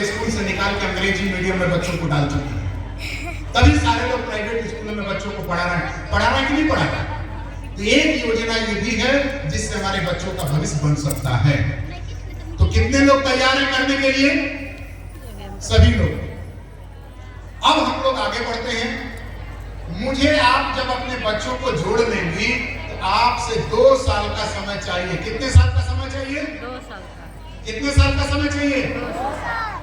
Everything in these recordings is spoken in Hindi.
स्कूल से निकाल के अंग्रेजी मीडियम में बच्चों को डाल चुकी है। तभी सारे लोग प्राइवेट स्कूलों में बच्चों को पढ़ा रहे हैं कि नहीं पढ़ा रहे। तो एक योजना ये भी है जिससे हमारे बच्चों का भविष्य बन सकता है। तो कितने लोग तैयार हैं करने के लिए? सभी लोग। अब हम लोग आगे बढ़ते हैं। मुझे आप जब अपने बच्चों को जोड़ लेंगी तो आपसे 2 साल का समय चाहिए। कितने साल का समय चाहिए? 2 साल का। कितने साल का समय चाहिए? 2 साल।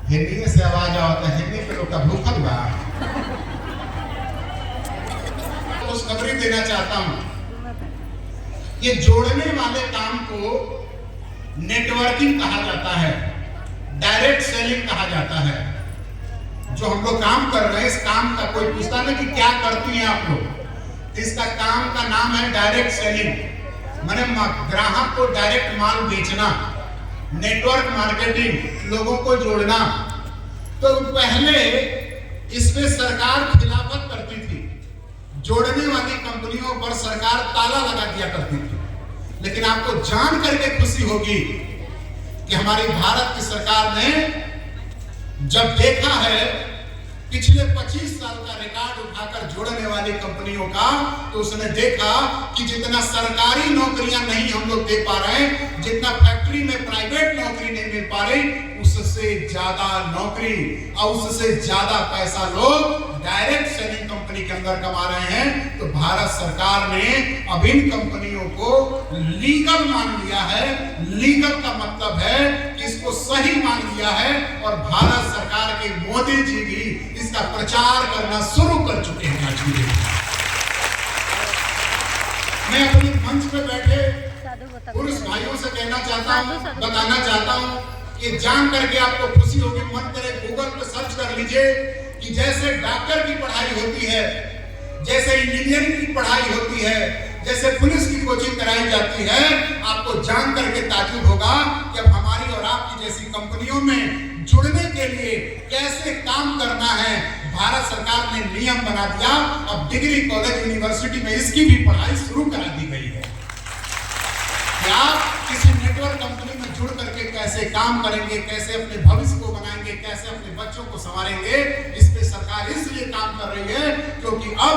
हिंदी में से आवाज आता है, हिंदी पे लोग का भूखल बा। खुशखबरी देना चाहता हूं। ये जोड़ने वाले काम को नेटवर्किंग कहा जाता है, डायरेक्ट सेलिंग कहा जाता है। जो हम लोग काम कर रहे हैं, इस काम का कोई पूछता नहीं कि क्या करती हैं आप लोग। इसका काम का नाम है डायरेक्ट सेलिंग, माने ग्राहक को डायरेक्ट माल बेचना, नेटवर्क मार्केटिंग, लोगों को जोड़ना। तो पहले इसमें सरकार खिलाफत करती थी, जोड़ने वाली कंपनियों पर सरकार ताला लगा दिया करती थी। लेकिन आपको जान करके खुशी होगी कि हमारी भारत की सरकार ने जब देखा है पिछले 25 साल का रिकॉर्ड उठाकर जोड़ने वाली कंपनियों का, तो उसने देखा कि जितना सरकारी नौकरियां नहीं हम लोग दे पा रहे हैं, जितना फैक्ट्री में प्राइवेट नौकरी नहीं मिल पा रही, उससे ज्यादा नौकरी और उससे ज्यादा पैसा लोग डायरेक्ट सेलिंग कंपनी के अंदर कमा रहे हैं। तो भारत सरकार ने अब इन कंपनियों को लीगल मान लिया है। लीगल का मतलब है कि इसको सही मान लिया है और भारत सरकार के मोदी जी भी इसका प्रचार करना शुरू कर चुके हैं। आज भी मैं अपने मंच पे बैठे पुरुष भाइयों से कहना चाहता हूँ, बताना चाहता हूँ कि जान करके आपको खुशी होगी। मन करे गूगल पे सर्च कर लीजिए कि जैसे डॉक्टर की पढ़ाई होती है, जैसे इंजीनियरिंग की पढ़ाई होती है, जैसे पुलिस की कोचिंग कराई जाती है, आपको जान करके ताज्जुब होगा कि अब हमारी और आपकी जैसी कंपनियों में जुड़ने के लिए कैसे काम करना है। भारत सरकार ने नियम बना दिया। अब डिग्री कॉलेज यूनिवर्सिटी में इसकी भी पढ़ाई शुरू करा दी गई है कि आप किसी नेटवर्क कंपनी में जुड़ करके कैसे काम करेंगे, कैसे अपने भविष्य को बनाएंगे, कैसे अपने बच्चों को संवारेंगे। इस पे सरकार इसलिए काम कर रही है क्योंकि अब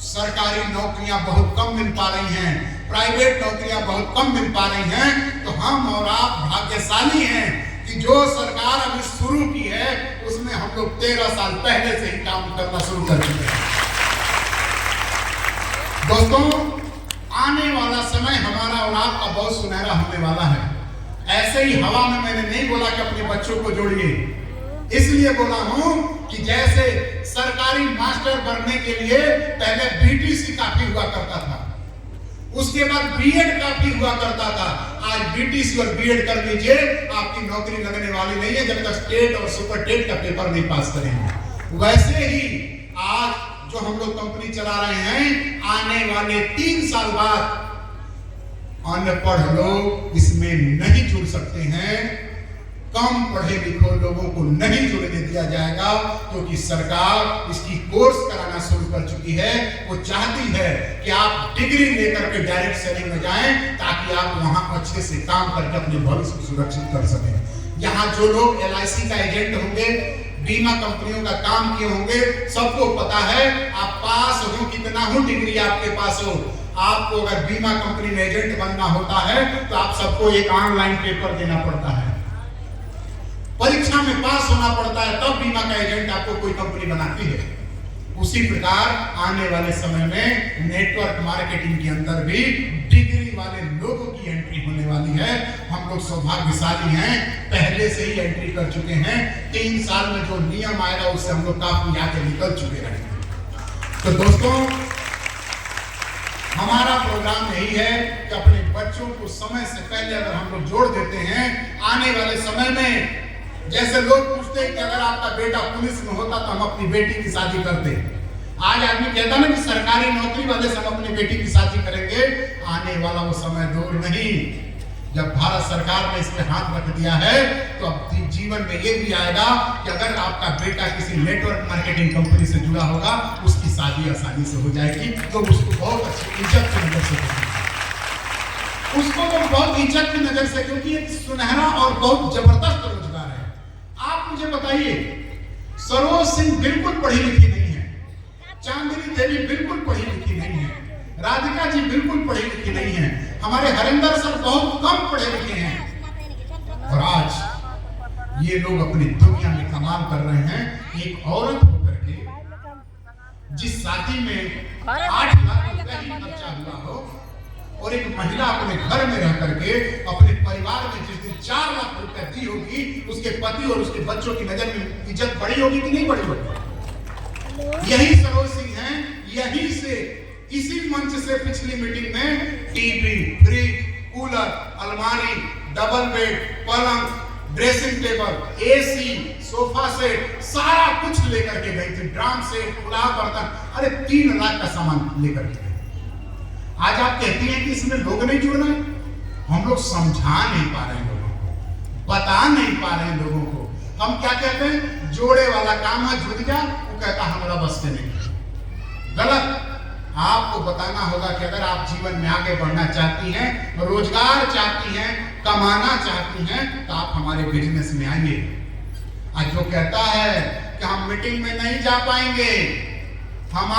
सरकारी नौकरियां बहुत कम मिल पा रही हैं, प्राइवेट नौकरियां बहुत कम मिल पा रही हैं। तो हम और आप भाग्यशाली हैं कि जो सरकार अभी शुरू की है उसमें हम लोग 13 साल पहले से ही काम करना शुरू कर चुके हैं। दोस्तों, आने वाला समय हमारा और आपका बहुत सुनहरा होने वाला है। ऐसे ही हवा में मैंने नहीं बोला कि अपने बच्चों को जोड़िए, इसलिए बोला हूं कि जैसे सरकारी मास्टर बनने के लिए पहले बीटीसी काफी हुआ करता था, उसके बाद बीएड काफी हुआ करता था। आज बीटीसी और बीएड कर लीजिए, आपकी नौकरी लगने वाली नहीं है जब तक स्टेट और सुपर टेट का पेपर नहीं पास करेंगे। वैसे ही आज जो हम लोग कंपनी चला रहे हैं, आने वाले 3 साल बाद अनपढ़ लोग इसमें नहीं जुड़ सकते हैं। कम पढ़े लिखे लोगों को नहीं जुड़ने दिया जाएगा क्योंकि सरकार इसकी कोर्स कराना शुरू कर चुकी है। वो चाहती है कि आप डिग्री लेकर के डायरेक्ट सेलिंग में जाएं ताकि आप वहां अच्छे से काम करके अपने भविष्य को सुरक्षित कर सकें। यहाँ जो लोग LIC का एजेंट होंगे, बीमा कंपनियों का काम किए होंगे, सबको पता है आप पास हो कितना हो, डिग्री आपके पास हो, आपको अगर बीमा कंपनी में एजेंट बनना होता है तो आप सबको एक ऑनलाइन पेपर देना पड़ता है, परीक्षा में पास होना पड़ता है, तब बीमा का एजेंट आपको कोई कंपनी बनाती है। उसी प्रकार आने वाले समय में नेटवर्क मार्केटिंग के अंदर भी डिग्री वाले लोगों की एंट्री होने वाली है। हम लोग सौभाग्यशाली हैं, पहले से ही एंट्री कर चुके हैं। 3 साल में जो नियम आएगा उससे हम लोग काफी आगे निकल चुके रहेंगे। तो दोस्तों, हमारा प्रोग्राम यही है कि अपने बच्चों को समय से पहले अगर हम लोग जोड़ देते हैं, आने वाले समय में जैसे लोग पूछते हैं कि अगर आपका बेटा पुलिस में होता तो हम अपनी बेटी की शादी करते। आज आदमी कहता ना कि सरकारी नौकरी वाले से हम अपनी बेटी की शादी करेंगे। आने वाला वो समय दूर नहीं जब भारत सरकार ने इस पे हाथ रख दिया है तो अब जीवन में ये भी आएगा कि अगर आपका बेटा किसी नेटवर्क मार्केटिंग कंपनी से जुड़ा होगा, उसकी शादी आसानी से हो जाएगी। तो उसको बहुत अच्छी इज्जत की नजर से उसको तो बहुत इज्जत की नजर से, क्योंकि एक सुनहरा और बहुत जबरदस्त रोजगार है। बताइए, सरोज सिंह बिल्कुल पढ़ी लिखी नहीं है, चांदनी देवी बिल्कुल पढ़ी लिखी नहीं है, राधिका जी बिल्कुल पढ़ी लिखी नहीं है, हमारे हरिंदर सर बहुत कम पढ़े लिखे हैं, और आज ये लोग अपनी दुनिया में कमाल कर रहे हैं। एक औरत होकर के जिस शादी में 8 लाख रुपए ही खर्चा हुआ हो, और एक महिला अपने घर में रह करके अपने परिवार में जिस दिन 4 लाख रुपए दी होगी, उसके पति और उसके बच्चों की नजर में इज्जत बढ़ी होगी कि नहीं बढ़ी होगी? यही सरोज सिंह हैं। यही से, इसी मंच से पिछली मीटिंग में टीवी, फ्रिज, कूलर, अलमारी, डबल बेड, पलंग, dressing table, AC, sofa set, सारा कुछ लेकर के गई थी, ड्राम सेट, पुलाव बर्तन, अरे 3 लाख का सामान लेकर के गई। आज आप कहती हैं कि इसमें लोग नहीं जुड़ रहे, हम लोग समझा नहीं पा रहे हैं लोगों को, बता नहीं पा रहे हैं लोगों को। हम क्या कहते हैं, जोड़े वाला काम है, जुड़ जा, वो कहता हमारा बस के नहीं। गलत। आपको बताना होगा कि अगर आप जीवन में आगे बढ़ना चाहती हैं, रोजगार चाहती हैं, कमाना चाहती हैं, तो आप हमारे बिजनेस में आइए। आज जो कहता है कि हम मीटिंग में नहीं जा पाएंगे, हम